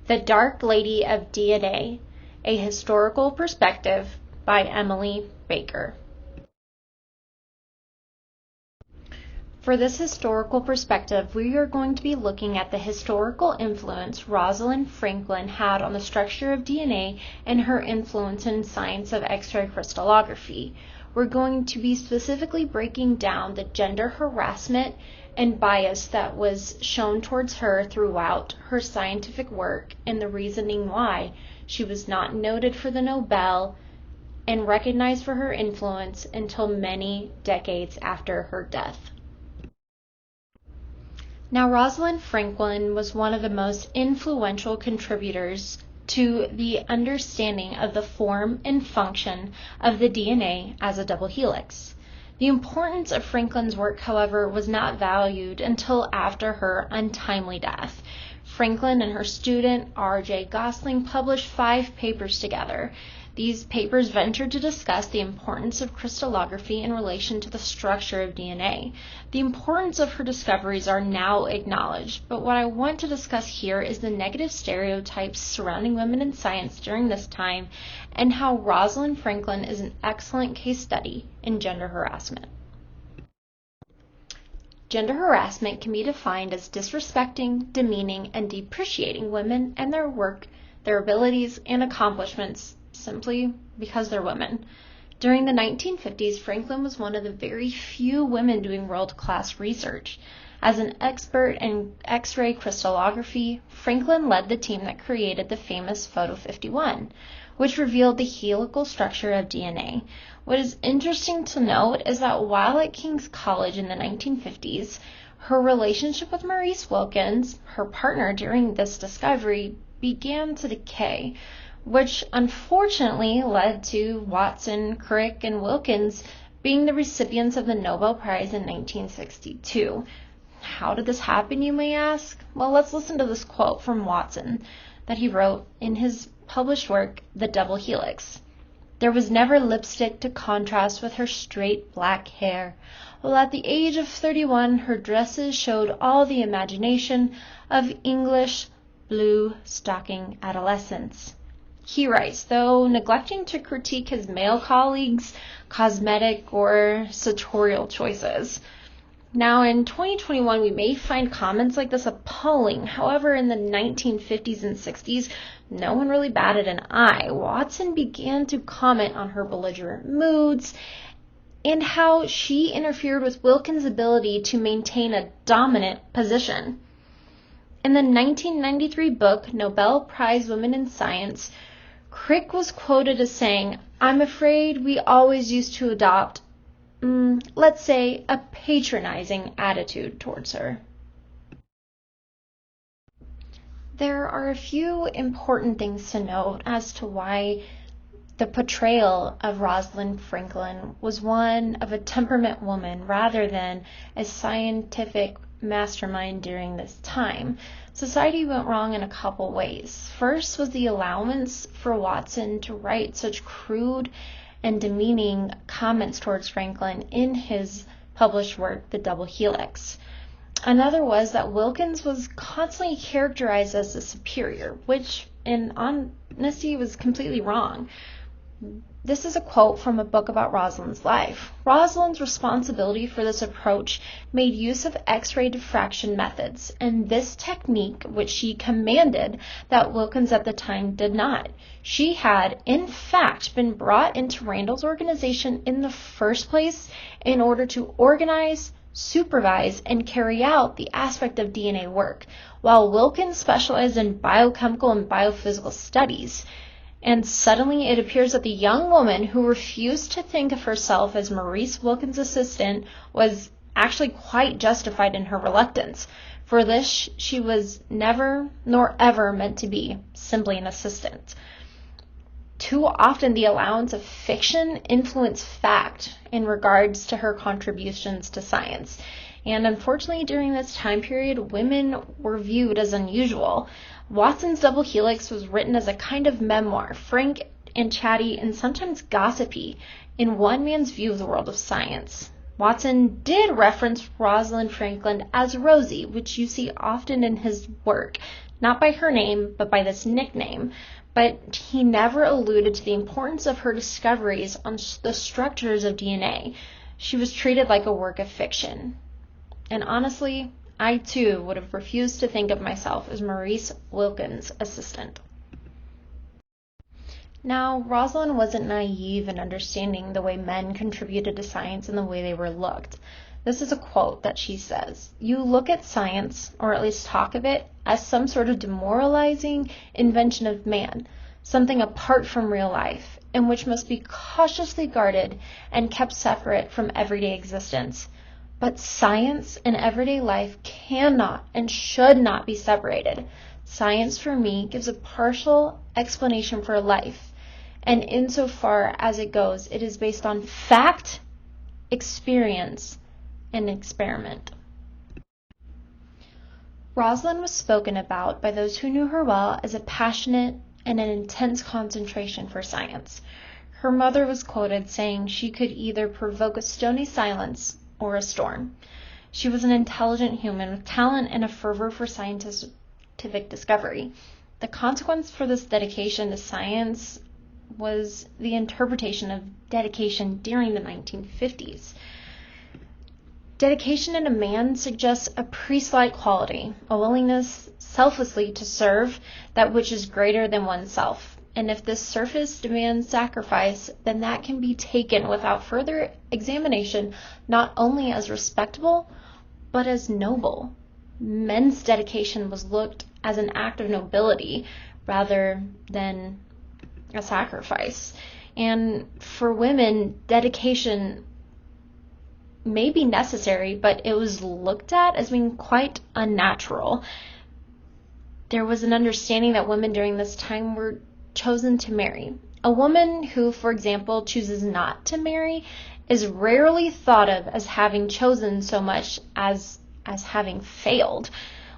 The Dark Lady of DNA, A Historical Perspective by Emily Baker. For this historical perspective, we are going to be looking at the historical influence Rosalind Franklin had on the structure of DNA and her influence in science of X-ray crystallography. We're going to be specifically breaking down the gender harassment and bias that was shown towards her throughout her scientific work and the reasoning why she was not noted for the Nobel and recognized for her influence until many decades after her death. Now, Rosalind Franklin was one of the most influential contributors to the understanding of the form and function of the DNA as a double helix. The importance of Franklin's work, however, was not valued until after her untimely death. Franklin and her student, R.J. Gosling, published 5 papers together. These papers ventured to discuss the importance of crystallography in relation to the structure of DNA. The importance of her discoveries are now acknowledged, but what I want to discuss here is the negative stereotypes surrounding women in science during this time and how Rosalind Franklin is an excellent case study in gender harassment. Gender harassment can be defined as disrespecting, demeaning, and depreciating women and their work, their abilities, and accomplishments simply because they're women. During the 1950s, Franklin was one of the very few women doing world-class research. As an expert in X-ray crystallography, Franklin led the team that created the famous Photo 51, which revealed the helical structure of DNA. What is interesting to note is that while at King's College in the 1950s, her relationship with Maurice Wilkins, her partner during this discovery, began to decay, which unfortunately led to Watson, Crick, and Wilkins being the recipients of the Nobel Prize in 1962. How did this happen, you may ask? Well, let's listen to this quote from Watson that he wrote in his published work, The Double Helix. "There was never lipstick to contrast with her straight black hair, while at the age of 31 her dresses showed all the imagination of English blue stocking adolescents." He writes, though neglecting to critique his male colleagues' cosmetic or sartorial choices. Now, in 2021, we may find comments like this appalling. However, in the 1950s and 60s, no one really batted an eye. Watson began to comment on her belligerent moods and how she interfered with Wilkins' ability to maintain a dominant position. In the 1993 book, Nobel Prize Women in Science, Crick was quoted as saying, "I'm afraid we always used to adopt, let's say, a patronizing attitude towards her." There are a few important things to note as to why the portrayal of Rosalind Franklin was one of a temperament woman rather than a scientific mastermind during this time. Society went wrong in a couple ways. First was the allowance for Watson to write such crude and demeaning comments towards Franklin in his published work, The Double Helix. Another was that Wilkins was constantly characterized as the superior, which in honesty was completely wrong. This is a quote from a book about Rosalind's life. Rosalind's responsibility for this approach made use of X-ray diffraction methods, and this technique, which she commanded, that Wilkins at the time did not. She had, in fact, been brought into Randall's organization in the first place in order to organize, supervise, and carry out the aspect of DNA work, while Wilkins specialized in biochemical and biophysical studies. And suddenly it appears that the young woman who refused to think of herself as Maurice Wilkins' assistant was actually quite justified in her reluctance. For this, she was never nor ever meant to be simply an assistant. Too often the allowance of fiction influenced fact in regards to her contributions to science. And unfortunately, during this time period, women were viewed as unusual. Watson's Double Helix was written as a kind of memoir, frank and chatty and sometimes gossipy in one man's view of the world of science. Watson did reference Rosalind Franklin as Rosie, which you see often in his work, not by her name, but by this nickname. But he never alluded to the importance of her discoveries on the structures of DNA. She was treated like a work of fiction. And honestly, I too would have refused to think of myself as Maurice Wilkins' assistant. Now, Rosalind wasn't naive in understanding the way men contributed to science and the way they were looked. This is a quote that she says, "You look at science, or at least talk of it, as some sort of demoralizing invention of man, something apart from real life, and which must be cautiously guarded and kept separate from everyday existence. But science and everyday life cannot and should not be separated. Science, for me, gives a partial explanation for life, and insofar as it goes, it is based on fact, experience, and experiment." Rosalind was spoken about by those who knew her well as a passionate and an intense concentration for science. Her mother was quoted saying she could either provoke a stony silence or a storm. She was an intelligent human with talent and a fervor for scientific discovery. The consequence for this dedication to science was the interpretation of dedication during the 1950s. Dedication in a man suggests a priest-like quality, a willingness selflessly to serve that which is greater than oneself. And if this service demands sacrifice, then that can be taken without further examination, not only as respectable, but as noble. Men's dedication was looked as an act of nobility rather than a sacrifice. And for women, dedication may be necessary, but it was looked at as being quite unnatural. There was an understanding that women during this time were chosen to marry. A woman who, for example, chooses not to marry is rarely thought of as having chosen so much as having failed.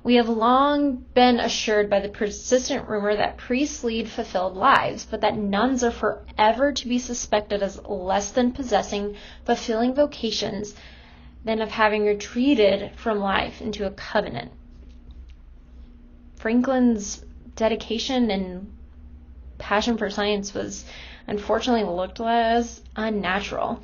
We have long been assured by the persistent rumor that priests lead fulfilled lives, but that nuns are forever to be suspected as less than possessing fulfilling vocations than of having retreated from life into a covenant. Franklin's dedication and passion for science was unfortunately looked at as unnatural.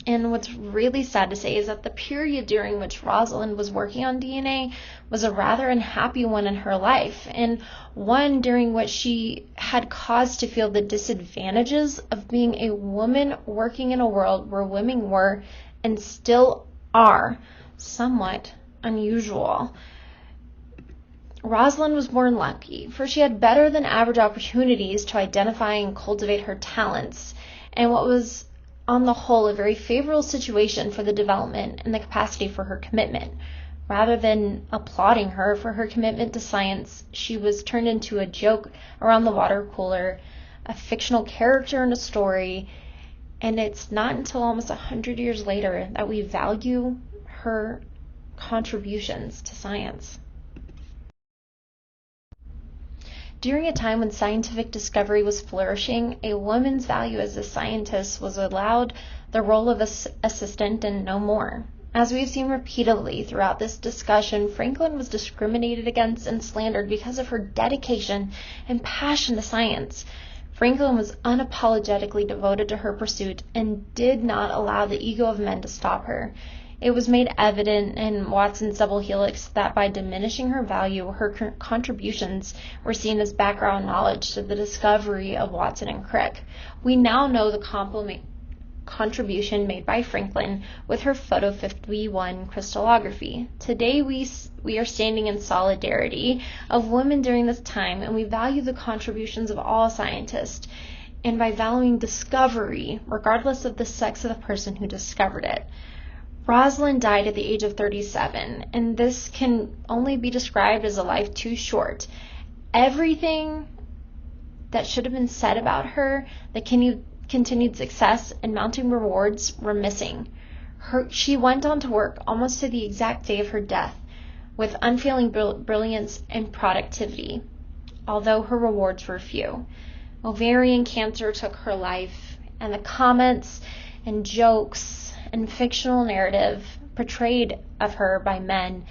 And what's really sad to say is that the period during which Rosalind was working on DNA was a rather unhappy one in her life, and one during which she had cause to feel the disadvantages of being a woman working in a world where women were, and still are, somewhat unusual. Rosalind was born lucky, for she had better than average opportunities to identify and cultivate her talents, and what was on the whole a very favorable situation for the development and the capacity for her commitment. Rather than applauding her for her commitment to science, she was turned into a joke around the water cooler, a fictional character in a story, and it's not until almost 100 years later that we value her contributions to science. During a time when scientific discovery was flourishing, a woman's value as a scientist was allowed the role of assistant and no more. As we have seen repeatedly throughout this discussion, Franklin was discriminated against and slandered because of her dedication and passion to science. Franklin was unapologetically devoted to her pursuit and did not allow the ego of men to stop her. It was made evident in Watson's double helix that by diminishing her value, her contributions were seen as background knowledge to the discovery of Watson and Crick. We now know the contribution made by Franklin with her photo 51 crystallography. Today we are standing in solidarity of women during this time, and we value the contributions of all scientists, and by valuing discovery, regardless of the sex of the person who discovered it. Rosalind died at the age of 37, and this can only be described as a life too short. Everything that should have been said about her, the continued success and mounting rewards, were missing. She went on to work almost to the exact day of her death with unfailing brilliance and productivity, although her rewards were few. Ovarian cancer took her life, and the comments and jokes and fictional narrative portrayed of her by men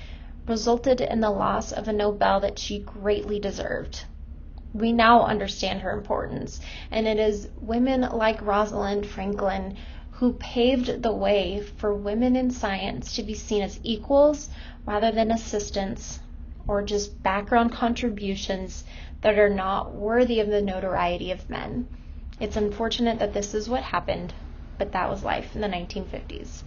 resulted in the loss of a Nobel that she greatly deserved. We now understand her importance, and it is women like Rosalind Franklin who paved the way for women in science to be seen as equals rather than assistants or just background contributions that are not worthy of the notoriety of men. It's unfortunate that this is what happened, but that was life in the 1950s.